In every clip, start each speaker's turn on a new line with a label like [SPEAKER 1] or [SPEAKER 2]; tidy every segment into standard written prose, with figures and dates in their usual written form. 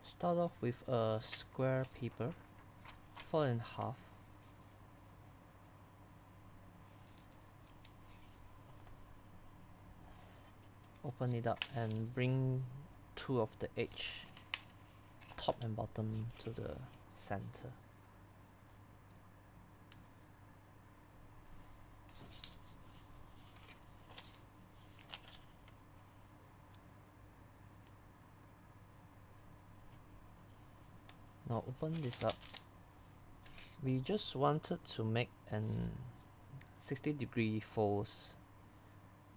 [SPEAKER 1] Start off with a square paper, fold in half. Open it up and bring two of the edge, top and bottom, to the center. Now open this up. We just wanted to make an 60-degree folds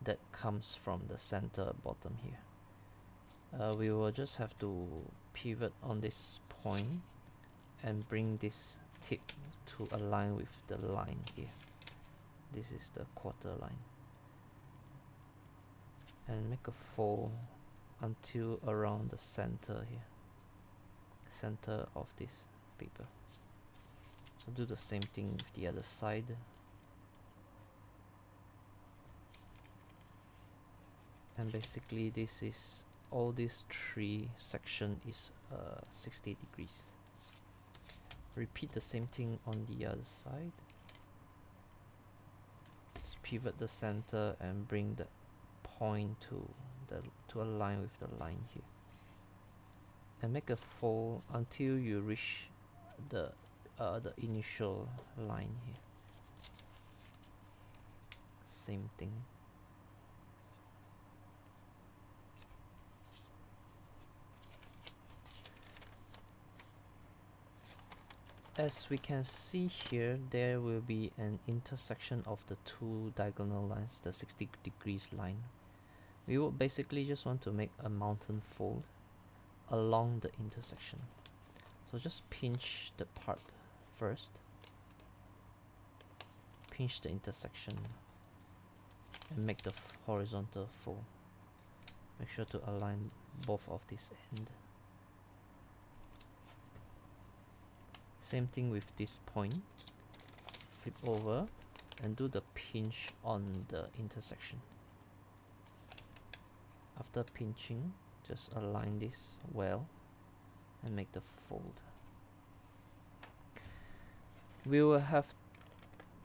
[SPEAKER 1] that comes from the center bottom here. We will just have to pivot on this point and bring this tip to align with the line here. This is the quarter line. And make a fold until around the center here. Center of this paper. So do the same thing with the other side. And basically this is all these three section is 60 degrees. Repeat the same thing on the other side. Just pivot the center and bring the point to align with the line here. And make a fold until you reach the initial line here. Same thing. As we can see here, there will be an intersection of the two diagonal lines, the 60 degrees line. We will basically just want to make a mountain fold along the intersection. So just pinch the part first. Pinch the intersection and make the horizontal fold. Make sure to align both of this end. Same thing with this point. Flip over and do the pinch on the intersection. After pinching, just align this well and make the fold. We will have,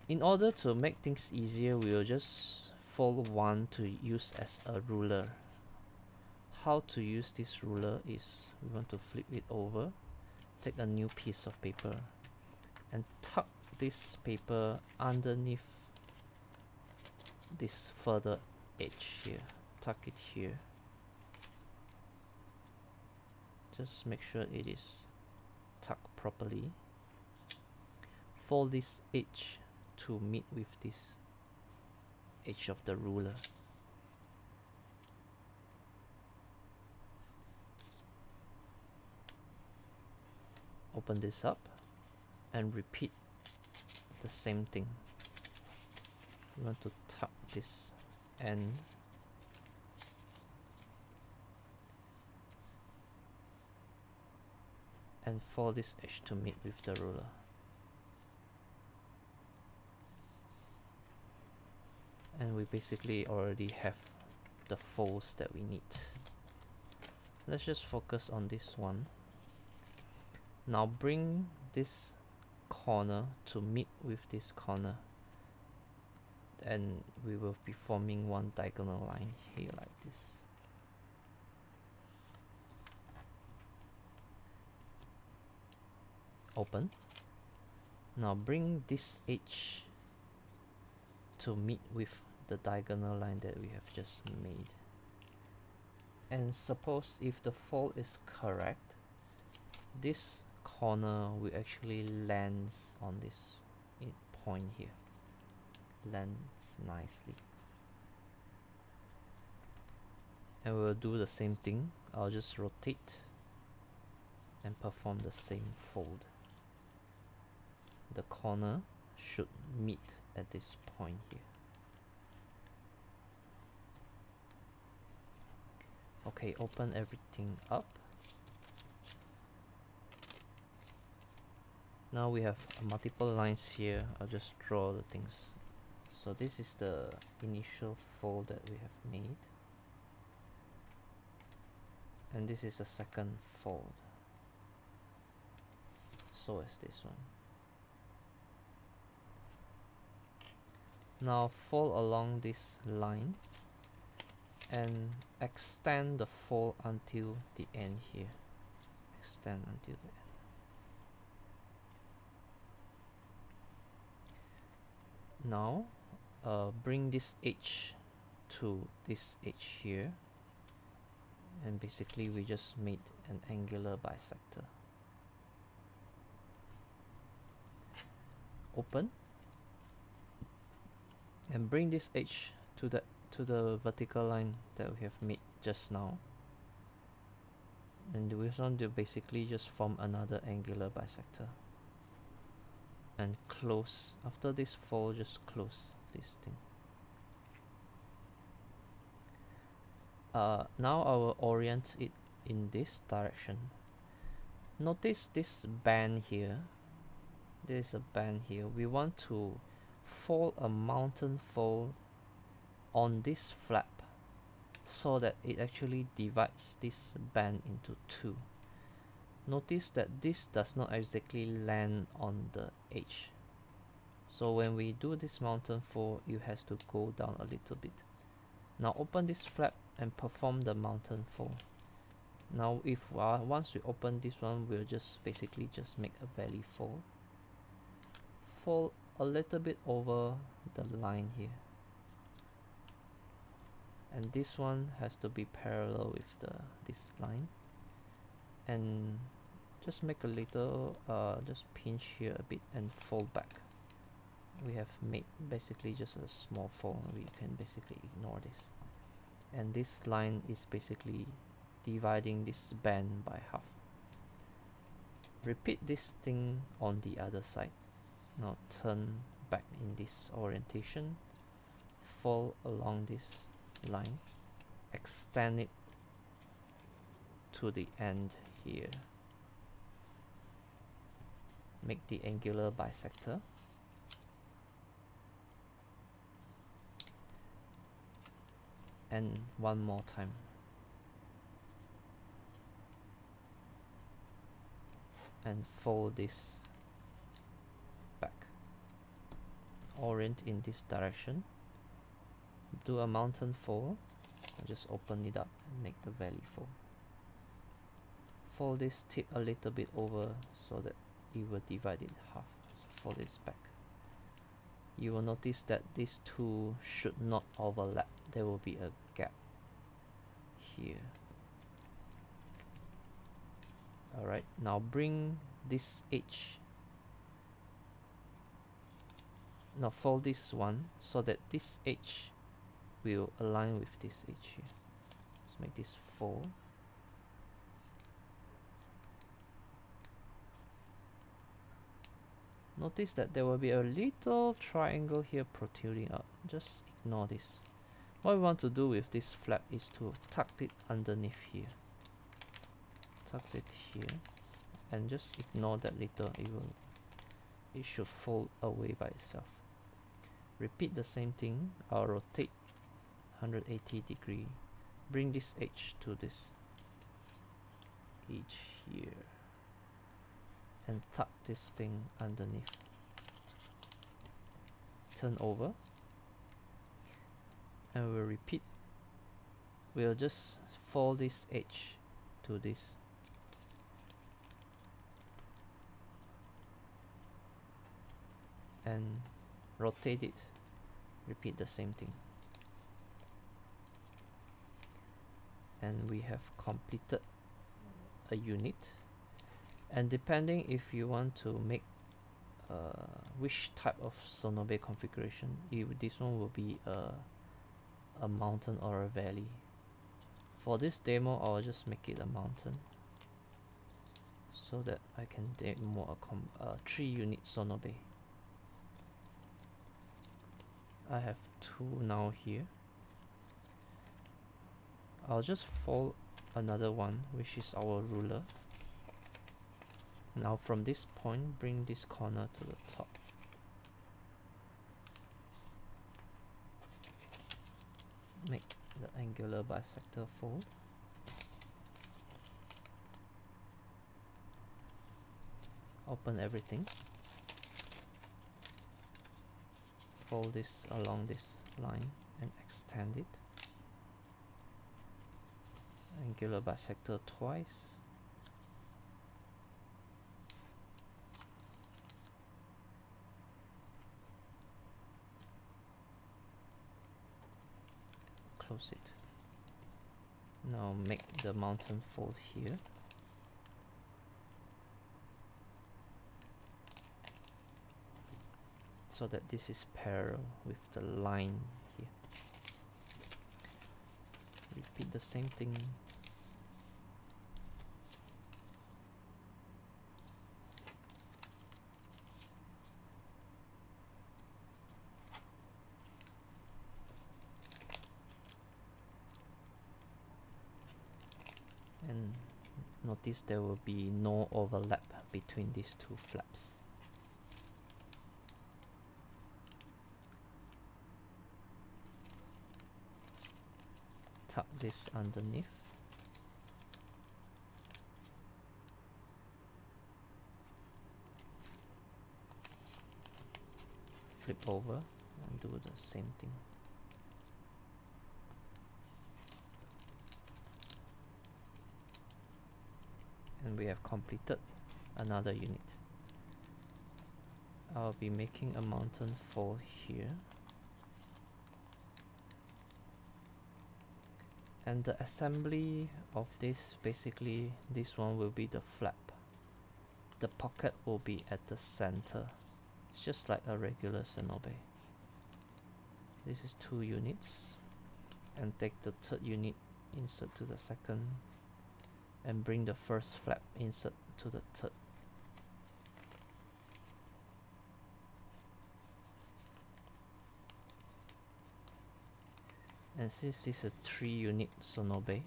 [SPEAKER 1] in order to make things easier, we will just fold one to use as a ruler. How to use this ruler is, we want to flip it over, take a new piece of paper and tuck this paper underneath this further edge here. Tuck it here. Just make sure it is tucked properly. Fold this edge to meet with this edge of the ruler. Open this up and repeat the same thing. You want to tuck this end and fold this edge to meet with the ruler. And we basically already have the folds that we need. Let's just focus on this one. Now bring this corner to meet with this corner, and we will be forming one diagonal line here like this. Open. Now bring this edge to meet with the diagonal line that we have just made. And suppose if the fold is correct, this corner will actually land on this point here. Lands nicely. And we'll do the same thing. I'll just rotate and perform the same fold. The corner should meet at this point here. Okay, open everything up. Now we have multiple lines here. I'll just draw the things. So this is the initial fold that we have made. And this is the second fold. so as this one. Now fold along this line and extend the fold until the end here. Extend until the end. Now bring this edge to this edge here, and basically we just made an angular bisector. Open and bring this edge to the vertical line that we have made just now, and we want to basically just form another angular bisector and close. After this fold, just close this thing. Now I will orient it in this direction. Notice this band here. There's a band here. We want to fold a mountain fold on this flap so that it actually divides this band into two. Notice that this does not exactly land on the edge. So when we do this mountain fold, it has to go down a little bit. Now open this flap and perform the mountain fold. Now if once we open this one, we'll just basically just make a valley fold. Fold a little bit over the line here. And this one has to be parallel with this line. And just make a little, just pinch here a bit and fold back. We have made basically just a small fold. We can basically ignore this. And this line is basically dividing this band by half. Repeat this thing on the other side. Now turn back in this orientation. Fold along this line. Extend it to the end here. Make the angular bisector. And one more time. And fold this back. Orient in this direction. Do a mountain fold. Just open it up and make the valley fold. Fold this tip a little bit over so that it will divide it in half. So fold this back. You will notice that these two should not overlap. There will be a gap here. Alright, now bring this edge. Now fold this one so that this edge will align with this edge here. Let's make this fold. Notice that there will be a little triangle here protruding out. Just ignore this. What we want to do with this flap is to tuck it underneath here. Tuck it here. And just ignore that little. It should fold away by itself. Repeat the same thing. I'll rotate 180 degree. Bring this edge to this edge here. And tuck this thing underneath. Turn over. And we'll repeat. We'll just fold this edge to this. And rotate it. Repeat the same thing. And we have completed a unit. And depending if you want to make which type of sonobe configuration, this one will be a mountain or a valley. For this demo, I'll just make it a mountain so that I can demo a 3-unit sonobe. I have 2 now here. I'll just fold another one, which is our ruler. Now from this point, bring this corner to the top. Make the angular bisector fold. Open everything. Fold this along this line and extend it. Angular bisector twice. Close it. Now make the mountain fold here. So that this is parallel with the line here. Repeat the same thing. And notice there will be no overlap between these two flaps. Tuck this underneath. Flip over and do the same thing. And we have completed another unit. I'll be making a mountain fold here. And the assembly of this, basically this one will be the flap. The pocket will be at the center. It's just like a regular Sonobe. This is 2 units. And take the third unit, insert to the second, and bring the first flap insert to the third. And since this is a 3 unit Sonobe,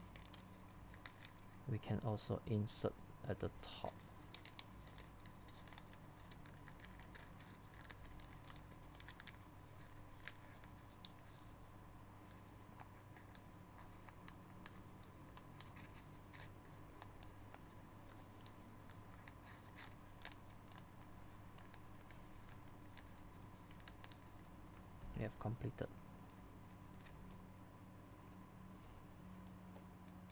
[SPEAKER 1] we can also insert at the top. We have completed.